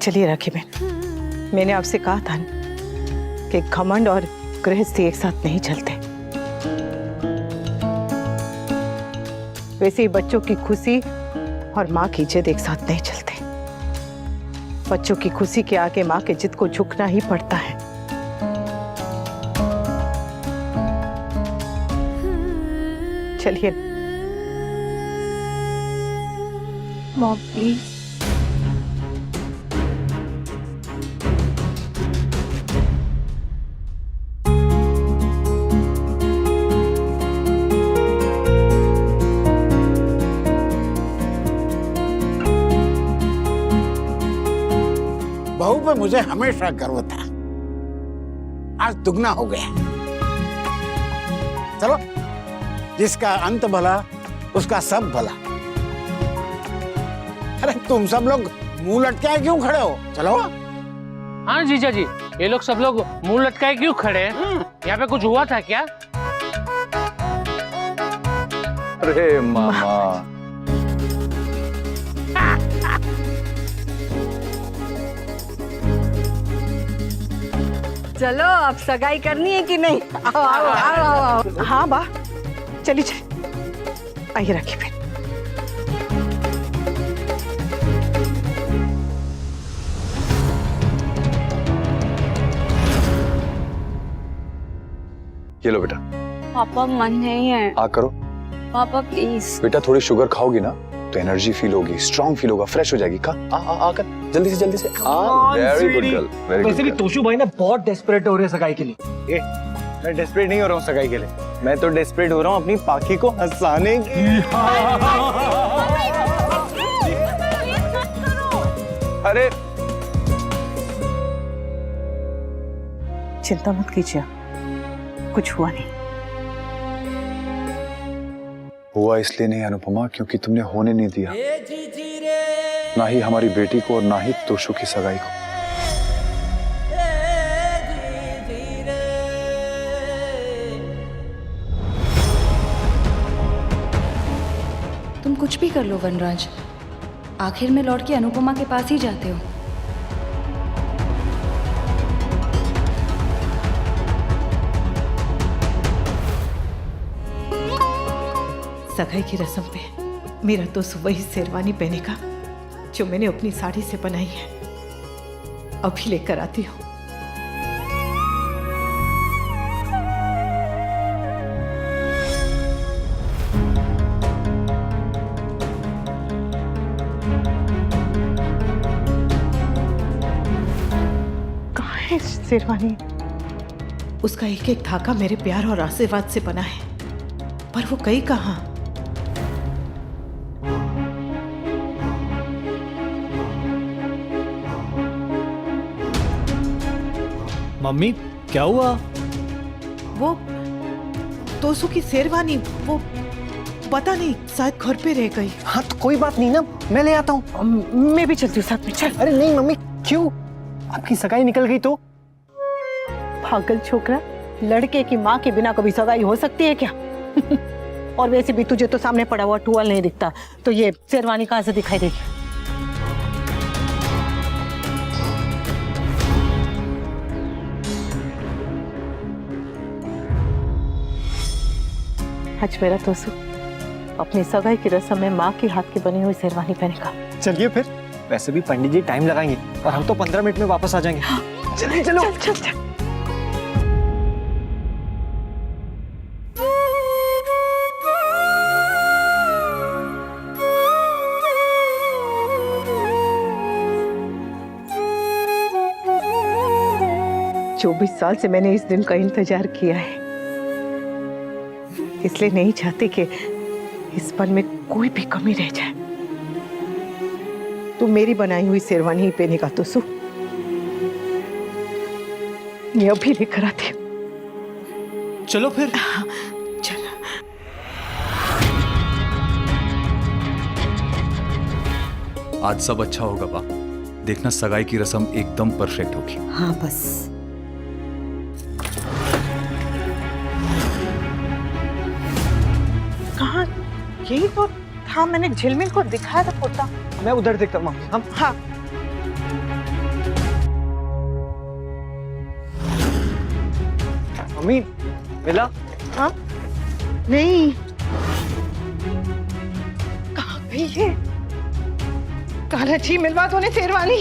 चलिए राखी बहन, मैंने आपसे कहा था कि घमंड और गृहस्थी एक साथ नहीं चलते। वैसे ही बच्चों की खुशी और माँ की जिद एक साथ नहीं चलते। बच्चों की खुशी के आगे माँ की जिद को झुकना ही पड़ता है। चलिए मॉम प्लीज। बहू पे मुझे हमेशा गर्व था, आज दुगना हो गया। चलो, जिसका अंत भला उसका सब भला। अरे तुम सब लोग मुंह लटकाए क्यों खड़े हो? चलो। हाँ जीजा जी, ये लोग सब लोग मुंह लटकाए क्यों खड़े हैं? यहाँ पे कुछ हुआ था क्या? अरे मामा, चलो, अब सगाई करनी है कि नहीं? आओ आओ आओ आओ, आओ। हाँ बा, चलिए चलिए, आइए राखी बहन। ये लो बेटा। पापा मन नहीं है। आ करो पापा प्लीज। बेटा, थोड़ी शुगर खाओगी ना तो एनर्जी फील होगी, स्ट्रांग फील होगा, फ्रेश हो जाएगी। खा आ कर जल्दी से very good girl, very good. वैसे भी तोशु भाई ना बहुत डेस्परेट हो रहे हैं सगाई के लिए। मैं डेस्परेट नहीं हो रहा हूँ सगाई के लिए, मैं तो डेस्परेट हो रहा हूँ अपनी पाखी को हंसाने की। अरे चिंता मत कीजिए, कुछ हुआ नहीं। हुआ इसलिए नहीं अनुपमा, क्योंकि तुमने होने नहीं दिया, ना ही हमारी बेटी को और ना ही तोशु की सगाई को। तुम कुछ भी कर लो वनराज, आखिर में लौट के अनुपमा के पास ही जाते हो। सगाई की रस्म पे मेरा तो वही शेरवानी पहनेगा जो मैंने अपनी साड़ी से बनाई है। अभी लेकर आती हूँ। कहाँ है शेरवानी? उसका एक एक धागा मेरे प्यार और आशीर्वाद से बना है, पर वो गई कहाँ? मम्मी क्या हुआ? वो तोशु की शेरवानी, वो पता नहीं, शायद घर पे रह गई। हाँ तो कोई बात नहीं ना, मैं ले आता हूँ। मैं भी चलती हूँ साथ में। चल। अरे नहीं मम्मी, क्यों? आपकी सगाई निकल गई तो? पागल छोकरा, लड़के की माँ के बिना कभी सगाई हो सकती है क्या? और वैसे भी तुझे तो सामने पड़ा हुआ टुवाल नहीं दिखता, तो ये शेरवानी कहाँ से दिखाई देगी? आज मेरा तोशु अपनी सगाई की रस्म में माँ के हाथ की बनी हुई शेरवानी पहनेगा। चलिए फिर, वैसे भी पंडित जी टाइम लगाएंगे और हम तो 15 मिनट में वापस आ जाएंगे। चलिए चलो। चल चल चल। चौबीस साल से मैंने इस दिन का इंतजार किया है, इसलिए नहीं चाहती कि इस पल में कोई भी कमी रह जाए। तू मेरी बनाई हुई शेरवानी ही पहनेगा तोशु। मैं अभी लेकर आती हूँ। चलो फिर। चल। आज सब अच्छा होगा बा, देखना सगाई की रस्म एकदम परफेक्ट होगी। हाँ बस। कहाँ? यही तो था, मैंने झिलमिल को दिखाया था कुर्ता। मैं उधर देखता हूँ। हम हाँ। मम्मी मिला? हाँ नहीं, कहाँ गई है? कालाजी मिलवा दो ने शेरवानी।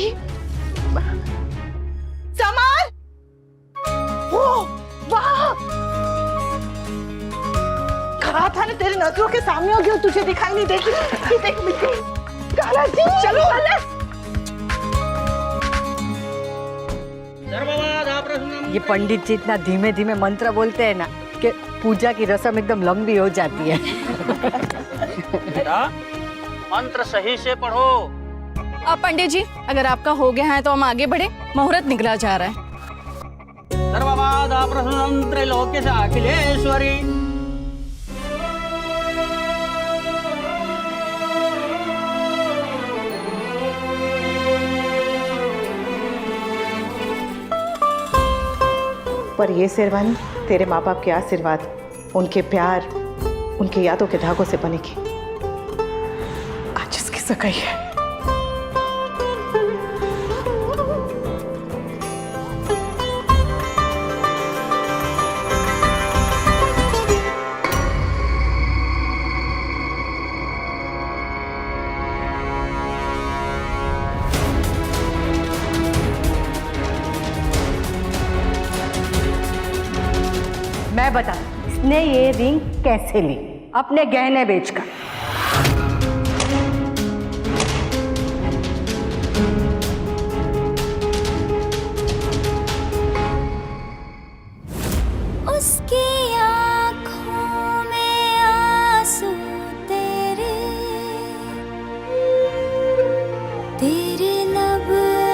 सामान ओ वाह, कहा था ना तेरे नजरों के सामने हो गया, तुझे दिखाई नहीं देगी। ये देख मिल गई। कालाजी चलो ये पंडित जी इतना धीमे धीमे मंत्र बोलते हैं ना कि पूजा की रस्म एकदम लंबी हो जाती है। मंत्र सही से पढ़ो। अब पंडित जी अगर आपका हो गया है तो हम आगे बढ़े, मुहूर्त निकला जा रहा है। सर्वबाधा प्रसन्नं त्रैलोक्य से अखिलेश्वरी। पर ये शेरवानी तेरे माँ बाप के आशीर्वाद, उनके प्यार, उनकी यादों के धागों से बनेगी। आज इसकी सगाई है। मैं बता, इसने ये रिंग कैसे ली? अपने गहने बेचकर। उसकी आँखों में आंसू तेरे, तेरे लब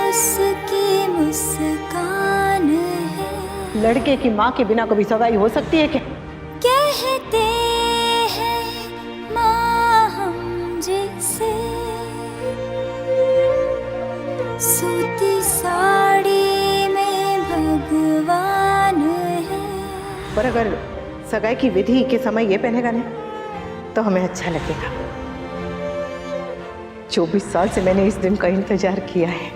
उसकी मुस्कान है। लड़के की माँ के बिना कभी सगाई हो सकती है क्या? कहते हैं माँ हम जैसे, सूती साड़ी में भगवान है। पर अगर सगाई की विधि के समय ये पहनेगा नहीं तो हमें अच्छा लगेगा। 24 साल से मैंने इस दिन का इंतजार किया है,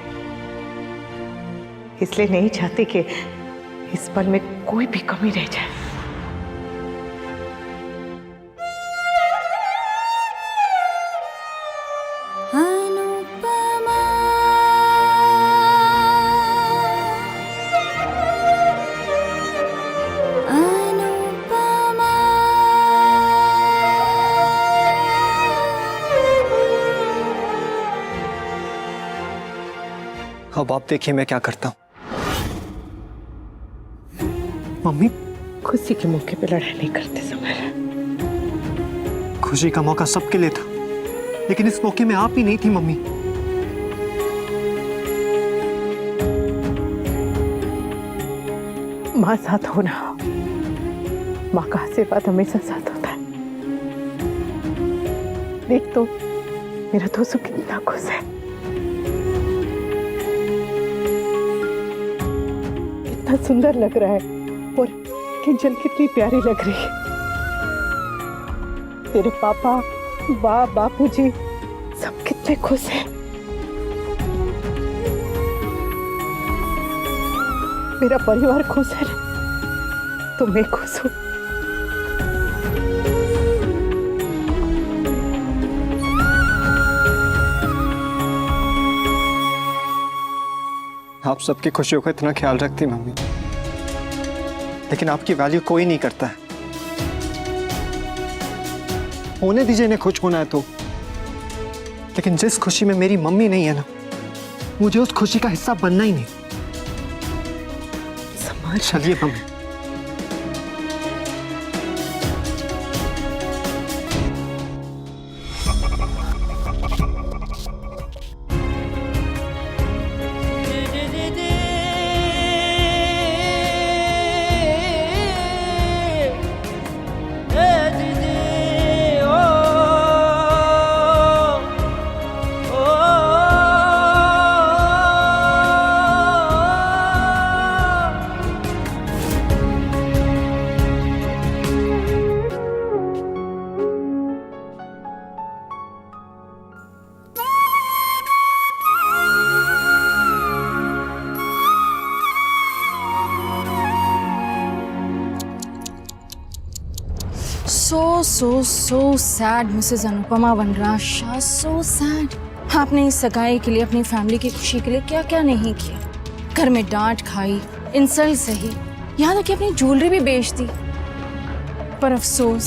इसलिए नहीं चाहती कि इस पल में कोई भी कमी रह जाए। अनुपमा अनुपमा अब आप देखिए मैं क्या करता हूँ। मम्मी खुशी के मौके पे लड़ाई नहीं करते समर। खुशी का मौका सबके लिए था, लेकिन इस मौके में आप ही नहीं थी मम्मी। माँ साथ हो ना, माँ का आशीर्वाद हमेशा साथ होता है। देख तो मेरा दोस्त कितना खुश है, कितना सुंदर लग रहा है, और किंजल कितनी प्यारी लग रही है। तेरे पापा, बापूजी सब कितने खुश हैं। मेरा परिवार खुश है तो मैं खुश हूँ। आप सबकी खुशियों का इतना ख्याल रखती मम्मी, लेकिन आपकी वैल्यू कोई नहीं करता है। होने दीजिए इन्हें खुश होना है तो, लेकिन जिस खुशी में मेरी मम्मी नहीं है ना, मुझे उस खुशी का हिस्सा बनना ही नहीं। संभाल। चलिए mummy. so sad, Mrs. Anupama Vanraj Shah, so sad. आपने इस सगाई के लिए, अपनी फैमिली की खुशी के लिए क्या क्या नहीं किया। घर में डांट खाई, इंसल्ट सही, यहाँ तक कि अपनी ज्वेलरी भी बेच दी। पर अफसोस,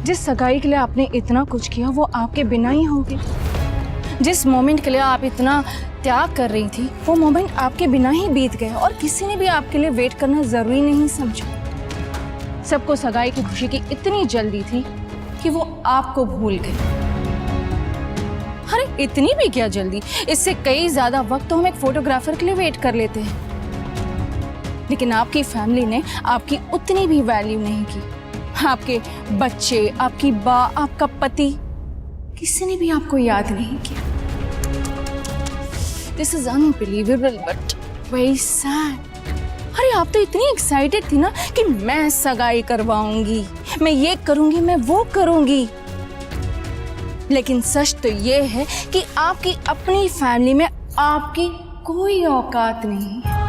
जिस सगाई के लिए आपने इतना कुछ किया वो आपके बिना ही हो गई। जिस मोमेंट के लिए आप इतना त्याग कर रही थी वो मोमेंट आपके बिना ही बीत गया और किसी ने भी आपके लिए वेट करना जरूरी नहीं समझा। सबको सगाई की खुशी की इतनी जल्दी थी कि वो आपको भूल गए। अरे इतनी भी क्या जल्दी, इससे कई ज्यादा वक्त तो हम एक फोटोग्राफर के लिए वेट कर लेते हैं। लेकिन आपकी फैमिली ने आपकी उतनी भी वैल्यू नहीं की। आपके बच्चे, आपकी बा, आपका पति, किसी ने भी आपको याद नहीं किया। This is unbelievable but very sad. अरे आप तो इतनी एक्साइटेड थी ना कि मैं सगाई करवाऊंगी, मैं ये करूंगी, मैं वो करूंगी। लेकिन सच तो ये है कि आपकी अपनी फैमिली में आपकी कोई औकात नहीं है।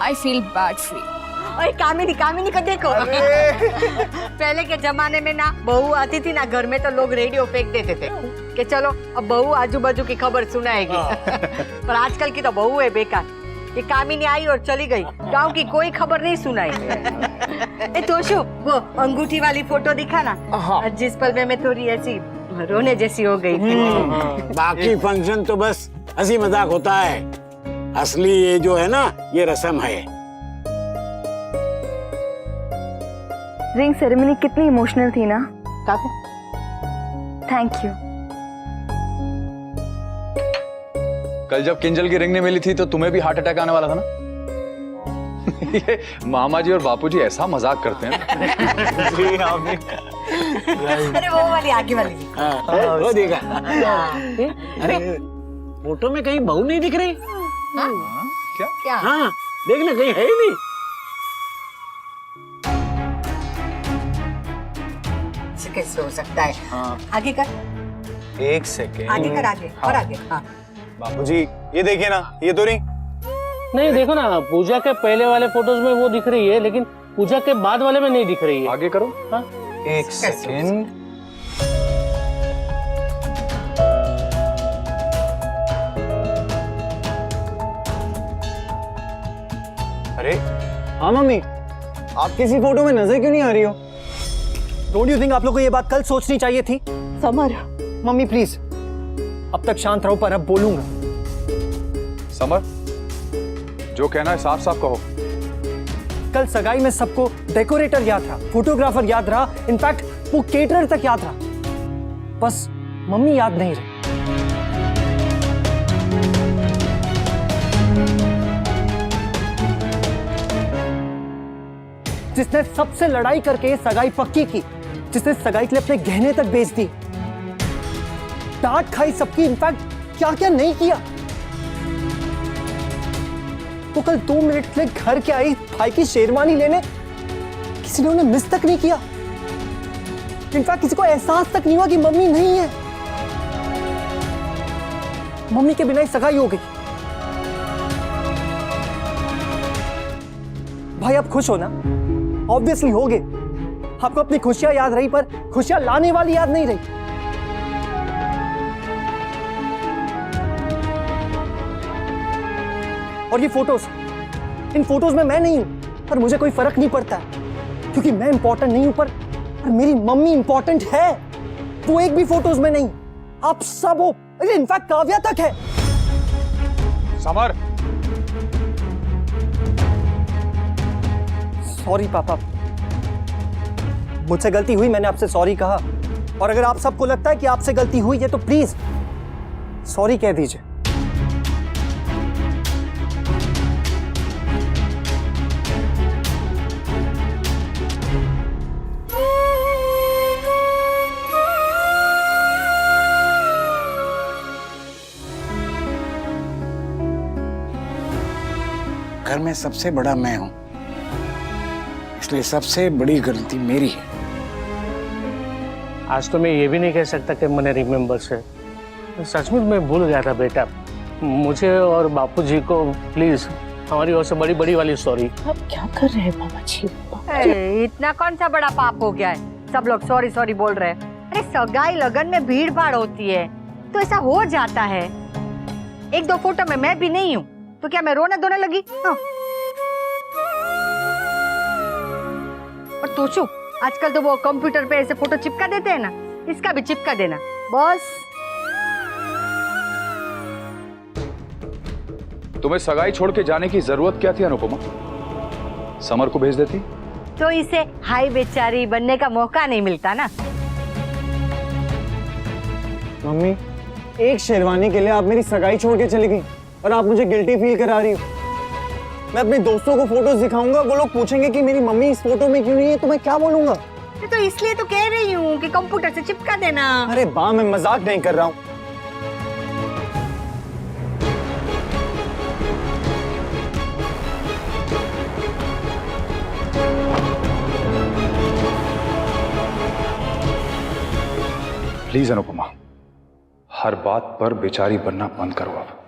I feel bad for you. ओए कामिनी को देखो। पहले के जमाने में ना बहू आती थी ना घर में तो लोग रेडियो फेंक देते थे कि चलो अब बहू आजू बाजू की खबर सुनाएगी। पर आजकल की तो बहू है बेकार। ये कामिनी आई और चली गई, गांव की कोई खबर नहीं सुनाई। ए तोशु, वो अंगूठी वाली फोटो दिखा ना, जिस पल में मैं थोड़ी ऐसी रोने जैसी हो गई थी। बाकी फंक्शन तो बस हंसी मजाक होता है, असली ये जो है ना ये रस्म है। रिंग सेरेमनी कितनी इमोशनल थी ना। Thank you. कल जब किंजल की रिंग नहीं मिली थी तो तुम्हें भी हार्ट अटैक आने वाला था ना। ये मामा जी और बापू जी ऐसा मजाक करते हैं। जी आपने अरे वो वाली आगे वाली। वो देखा। अरे फोटो में कहीं बहू नहीं दिख रही। क्या? हाँ देखना कहीं है ही नहीं। कैसे हो सकता है? आगे कर। एक सेकेंड। आगे कर, आगे और आगे। हाँ। बापूजी ये देखिए ना, ये तो नहीं। नहीं देखो ना, पूजा के पहले वाले फोटोज में वो दिख रही है लेकिन पूजा के बाद वाले में नहीं दिख रही है। आगे करो। हाँ? एक सेकेंड। अरे हाँ मम्मी, आप किसी फोटो में नजर क्यों नहीं आ रही हो? डोंट यू थिंक आप लोग को ये बात कल सोचनी चाहिए थी? समर, मम्मी प्लीज अब तक शांत रहो, पर अब बोलूंगा। समर, जो कहना है साफ साफ कहो। कल सगाई में सबको डेकोरेटर याद रहा, फोटोग्राफर याद रहा, इनफैक्ट वो केटरर तक याद रहा, बस मम्मी याद नहीं रही। जिसने सबसे लड़ाई करके सगाई पक्की की, जिसने सगाई के लिए अपने गहने तक बेच दिए, डांट खाई सबकी, इनफैक्ट क्या क्या नहीं किया। वो कल 2 मिनट के लिए घर के आई भाई की शेरवानी लेने, किसी ने उन्हें मिस तक नहीं किया। इनफैक्ट किसी को एहसास तक नहीं हुआ कि मम्मी नहीं है। मम्मी के बिना ही सगाई हो गई। भाई आप खुश हो ना? ऑब्वियसली होगे। आपको अपनी खुशियां याद रही पर खुशियां लाने वाली याद नहीं रही। और ये फोटोज, इन फोटोज में मैं नहीं हूं, पर मुझे कोई फर्क नहीं पड़ता क्योंकि मैं इंपॉर्टेंट नहीं हूं, पर मेरी मम्मी इंपॉर्टेंट है। वो एक भी फोटोज में नहीं, आप सब हो। इनफैक्ट काव्या तक है। समर, सॉरी पापा, मुझसे गलती हुई, मैंने आपसे सॉरी कहा। और अगर आप सबको लगता है कि आपसे गलती हुई है तो प्लीज सॉरी कह दीजिए। घर में सबसे बड़ा मैं हूं, इसलिए सबसे बड़ी गलती मेरी है। आज तो मैं ये भी नहीं कह सकता कि मैंने रिमेम्बर से, सचमुच मैं भूल गया था बेटा। मुझे और बापूजी को प्लीज हमारी ओर से बड़ी बड़ी वाली सॉरी। आप क्या कर रहे हैं मामा जी? इतना कौन सा बड़ा पाप हो गया है? सब लोग सॉरी सॉरी बोल रहे हैं। अरे सगाई लगन में भीड़ भाड़ होती है तो ऐसा हो जाता है। एक दो फोटो में मैं भी नहीं हूँ तो क्या मैं रोने धोने लगी? हाँ। और तो चुप, आजकल तो वो कंप्यूटर पे ऐसे फोटो चिपका देते हैं ना, इसका भी चिपका देना बस। तुम्हें सगाई छोड़ के जाने की जरूरत क्या थी अनुपमा? समर को भेज देती तो इसे हाय बेचारी बनने का मौका नहीं मिलता ना। मम्मी, एक शेरवानी के लिए आप मेरी सगाई छोड़ के चली गई और आप मुझे गिल्टी फील करा रही हो। मैं अपने दोस्तों को फोटोज दिखाऊंगा, वो लोग पूछेंगे कि मेरी मम्मी इस फोटो में क्यों नहीं है, तो मैं क्या बोलूंगा? तो इसलिए तो कह रही हूँ कि कंप्यूटर से चिपका देना। अरे बा, मैं मजाक नहीं कर रहा हूँ। प्लीज अनुपमा, हर बात पर बेचारी बनना बंद करो अब।